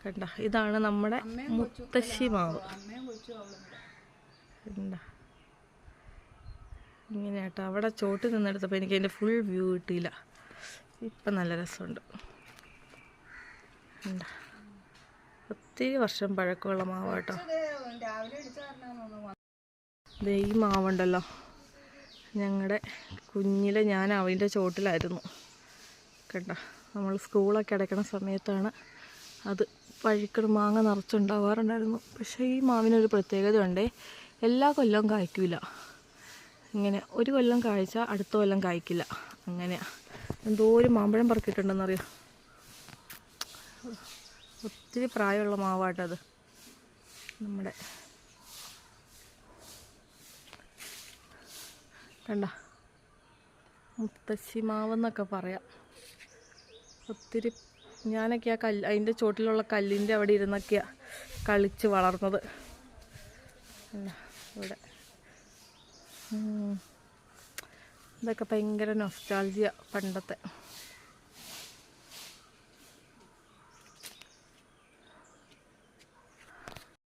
കണ്ട, ഇതാണ് നമ്മുടെ മുത്തശ്ശി മാവ്. കണ്ട, ഇങ്ങനെ കേട്ടോ. അവിടെ ചോട്ടിൽ നിന്നെടുത്തപ്പോൾ എനിക്ക് അതിൻ്റെ ഫുൾ വ്യൂ കിട്ടിയില്ല. ഇപ്പം നല്ല രസമുണ്ട്. കണ്ട, ഒത്തിരി വർഷം പഴക്കമുള്ള മാവ് കേട്ടോ. ഈ മാവുണ്ടല്ലോ, ഞങ്ങളുടെ കുഞ്ഞിലെ ഞാൻ അവൻ്റെ ചോട്ടിലായിരുന്നു. കണ്ട, നമ്മൾ സ്കൂളൊക്കെ അടയ്ക്കണ സമയത്താണ് അത് പഴുക്കണ മാങ്ങ നിറച്ചുണ്ടാവാറുണ്ടായിരുന്നു. പക്ഷേ ഈ മാവിനൊരു പ്രത്യേകത ഉണ്ടേ, എല്ലാ കൊല്ലവും കായ്ക്കില്ല. ഇങ്ങനെ ഒരു കൊല്ലം കായ്ച്ചാൽ അടുത്ത കൊല്ലം കായ്ക്കില്ല. അങ്ങനെയാണ്. എന്തോരം മാമ്പഴം പറക്കിയിട്ടുണ്ടെന്നറിയാം. ഒത്തിരി പ്രായമുള്ള മാവാട്ടത്. നമ്മുടെ കണ്ട, മുത്തശ്ശി മാവെന്നൊക്കെ പറയാം. ഒത്തിരി ഞാനൊക്കെ ആ അതിൻ്റെ ചോട്ടിലുള്ള കല്ലിൻ്റെ അവിടെ ഇരുന്നൊക്കെയാണ് കളിച്ച് വളർന്നത്. ഇവിടെ ഇതൊക്കെ ഭയങ്കര നൊസ്റ്റാൾജിയ പണ്ടത്തെ.